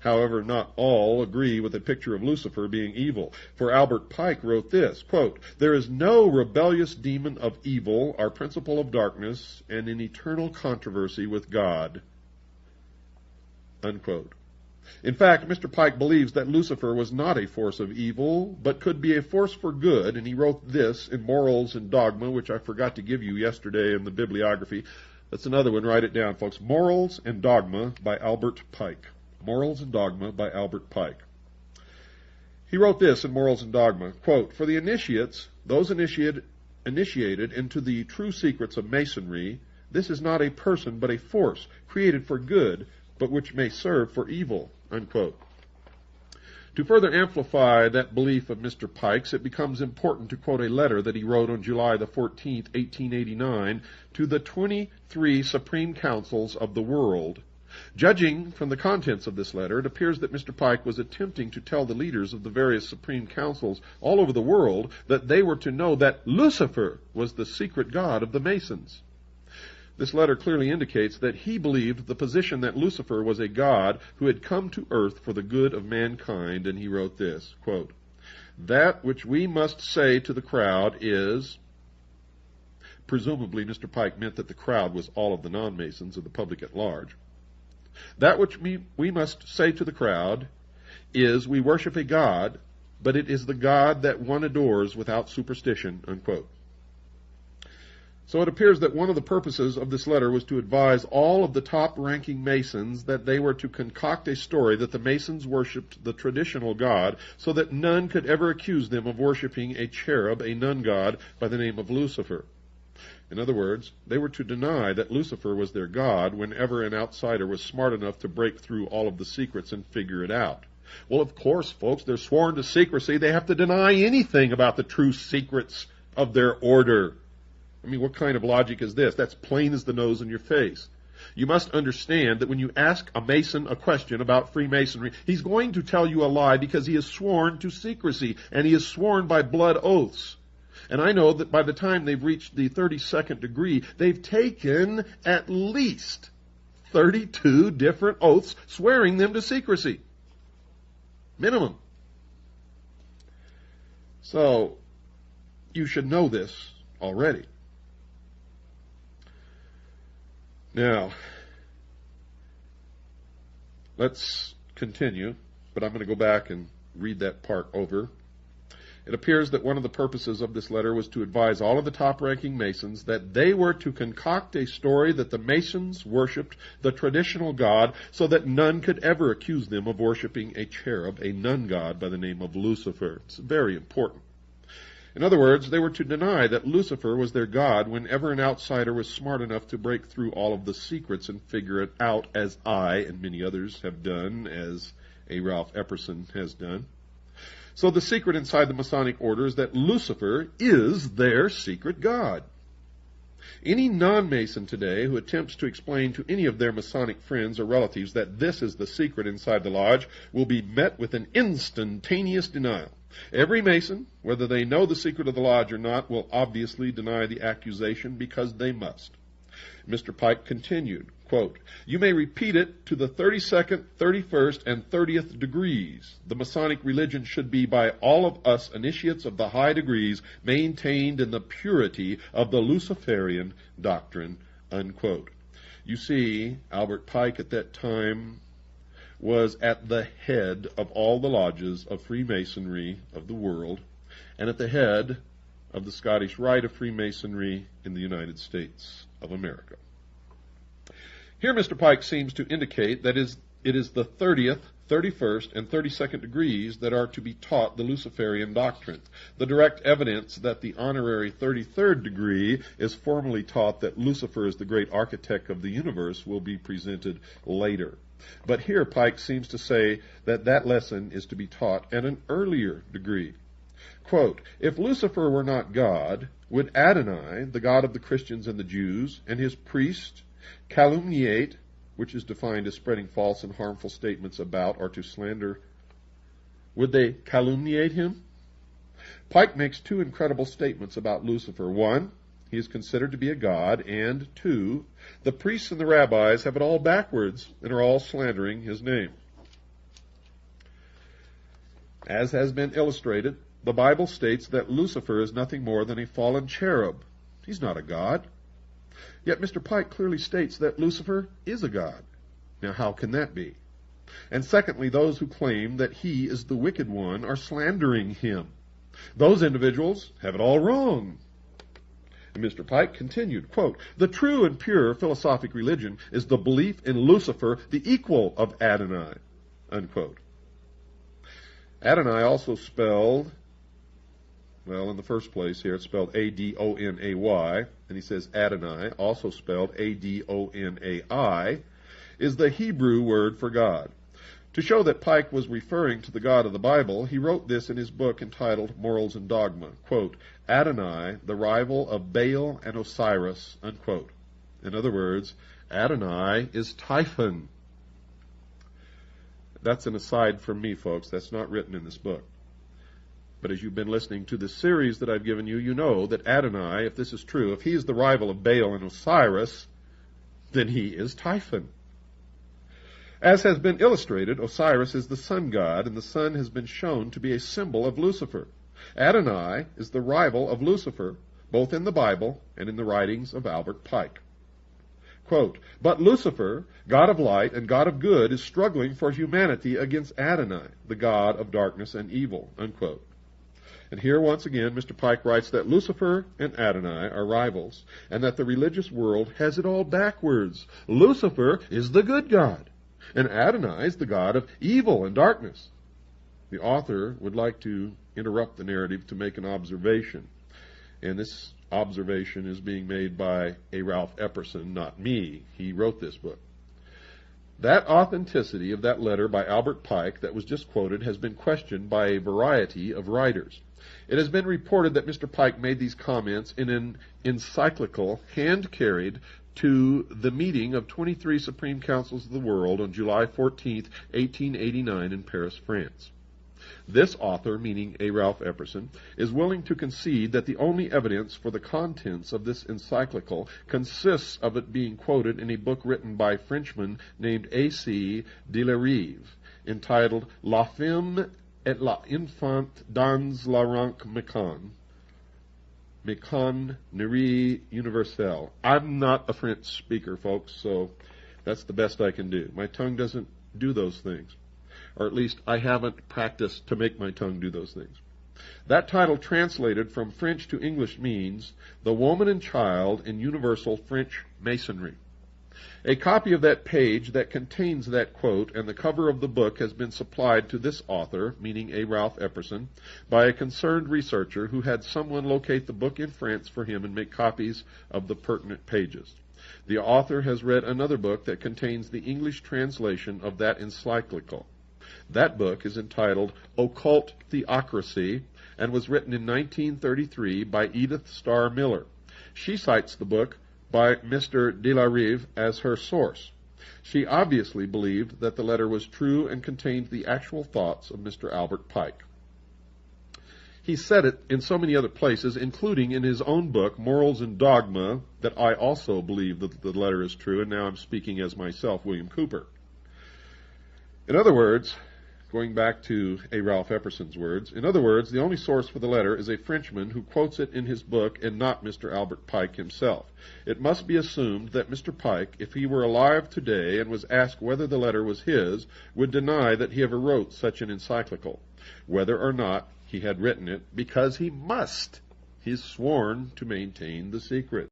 However, not all agree with a picture of Lucifer being evil. For Albert Pike wrote this, quote, "There is no rebellious demon of evil, our principle of darkness, and in eternal controversy with God." Unquote. In fact, Mr. Pike believes that Lucifer was not a force of evil, but could be a force for good, and he wrote this in Morals and Dogma, which I forgot to give you yesterday in the bibliography. That's another one. Write it down, folks. Morals and Dogma by Albert Pike. Morals and Dogma by Albert Pike. He wrote this in Morals and Dogma, quote, "For the initiates, those initiated into the true secrets of Masonry, this is not a person but a force, created for good, but which may serve for evil," unquote. To further amplify that belief of Mr. Pike's, it becomes important to quote a letter that he wrote on July the 14th, 1889, to the 23 Supreme Councils of the world. Judging from the contents of this letter, it appears that Mr. Pike was attempting to tell the leaders of the various Supreme Councils all over the world that they were to know that Lucifer was the secret god of the Masons. This letter clearly indicates that he believed the position that Lucifer was a god who had come to earth for the good of mankind, and he wrote this, quote, "That which we must say to the crowd is," presumably Mr. Pike meant that the crowd was all of the non-Masons and the public at large, "that which we must say to the crowd is, we worship a god, but it is the god that one adores without superstition," unquote. So it appears that one of the purposes of this letter was to advise all of the top-ranking Masons that they were to concoct a story that the Masons worshipped the traditional God so that none could ever accuse them of worshiping a cherub, a nun god, by the name of Lucifer. In other words, they were to deny that Lucifer was their god whenever an outsider was smart enough to break through all of the secrets and figure it out. Well, of course, folks, they're sworn to secrecy. They have to deny anything about the true secrets of their order. I mean, what kind of logic is this? That's plain as the nose in your face. You must understand that when you ask a Mason a question about Freemasonry, he's going to tell you a lie because he is sworn to secrecy, and he is sworn by blood oaths. And I know that by the time they've reached the 32nd degree, they've taken at least 32 different oaths swearing them to secrecy. Minimum. So, you should know this already. Now, let's continue, but I'm going to go back and read that part over. It appears that one of the purposes of this letter was to advise all of the top-ranking Masons that they were to concoct a story that the Masons worshipped the traditional God so that none could ever accuse them of worshiping a cherub, a nun god by the name of Lucifer. It's very important. In other words, they were to deny that Lucifer was their god whenever an outsider was smart enough to break through all of the secrets and figure it out, as I and many others have done, as a Ralph Epperson has done. So the secret inside the Masonic order is that Lucifer is their secret god. Any non-Mason today who attempts to explain to any of their Masonic friends or relatives that this is the secret inside the lodge will be met with an instantaneous denial. Every Mason, whether they know the secret of the lodge or not, will obviously deny the accusation because they must. Mr. Pike continued, quote, "You may repeat it to the 32nd, 31st, and 30th degrees. The Masonic religion should be by all of us initiates of the high degrees maintained in the purity of the Luciferian doctrine," unquote. You see, Albert Pike at that time was at the head of all the lodges of Freemasonry of the world, and at the head of the Scottish Rite of Freemasonry in the United States of America. Here Mr. Pike seems to indicate that it is the 30th, 31st, and 32nd degrees that are to be taught the Luciferian doctrine. The direct evidence that the honorary 33rd degree is formally taught that Lucifer is the great architect of the universe will be presented later. But here Pike seems to say that that lesson is to be taught at an earlier degree. Quote, "If Lucifer were not God, would Adonai, the God of the Christians and the Jews, and his priest calumniate," which is defined as spreading false and harmful statements about or to slander, would they calumniate him? Pike makes two incredible statements about Lucifer. One, he is considered to be a god, and two, the priests and the rabbis have it all backwards and are all slandering his name. As has been illustrated, the Bible states that Lucifer is nothing more than a fallen cherub. He's not a god. Yet Mr. Pike clearly states that Lucifer is a god. Now, how can that be? And secondly, those who claim that he is the wicked one are slandering him. Those individuals have it all wrong. And Mr. Pike continued, quote, "The true and pure philosophic religion is the belief in Lucifer, the equal of Adonai," unquote. Adonai also spelled, well, in the first place here it's spelled A-D-O-N-A-Y, and he says Adonai, also spelled A-D-O-N-A-I, is the Hebrew word for God. To show that Pike was referring to the God of the Bible, he wrote this in his book entitled Morals and Dogma, quote, "Adonai, the rival of Baal and Osiris," unquote. In other words, Adonai is Typhon. That's an aside from me, folks. That's not written in this book. But as you've been listening to this series that I've given you, you know that Adonai, if this is true, if he is the rival of Baal and Osiris, then he is Typhon. As has been illustrated, Osiris is the sun god, and the sun has been shown to be a symbol of Lucifer. Adonai is the rival of Lucifer, both in the Bible and in the writings of Albert Pike. Quote, "But Lucifer, God of light and God of good, is struggling for humanity against Adonai, the god of darkness and evil," unquote. And here once again Mr. Pike writes that Lucifer and Adonai are rivals, and that the religious world has it all backwards. Lucifer is the good god, and Adonai is the god of evil and darkness. The author would like to interrupt the narrative to make an observation, and this observation is being made by A. Ralph Epperson, not me. He wrote this book. That authenticity of that letter by Albert Pike that was just quoted has been questioned by a variety of writers. It has been reported that Mr. Pike made these comments in an encyclical hand-carried to the meeting of 23 Supreme Councils of the World on July 14, 1889 in Paris, France. This author, meaning A. Ralph Epperson, is willing to concede that the only evidence for the contents of this encyclical consists of it being quoted in a book written by a Frenchman named A.C. de la Rive, entitled La Femme et l'Enfant dans la rank Mécannerie Universelle. I'm not a French speaker, folks, so that's the best I can do. My tongue doesn't do those things. Or at least I haven't practiced to make my tongue do those things. That title translated from French to English means The Woman and Child in Universal French Masonry. A copy of that page that contains that quote and the cover of the book has been supplied to this author, meaning A. Ralph Epperson, by a concerned researcher who had someone locate the book in France for him and make copies of the pertinent pages. The author has read another book that contains the English translation of that encyclical. That book is entitled Occult Theocracy and was written in 1933 by Edith Starr Miller. She cites the book by Mr. de la Rive as her source. She obviously believed that the letter was true and contained the actual thoughts of Mr. Albert Pike. He said it in so many other places, including in his own book, Morals and Dogma, that I also believe that the letter is true, and now I'm speaking as myself, William Cooper. In other words, going back to A. Ralph Epperson's words, in other words, the only source for the letter is a Frenchman who quotes it in his book and not Mr. Albert Pike himself. It must be assumed that Mr. Pike, if he were alive today and was asked whether the letter was his, would deny that he ever wrote such an encyclical, whether or not he had written it, because he must. He's sworn to maintain the secret.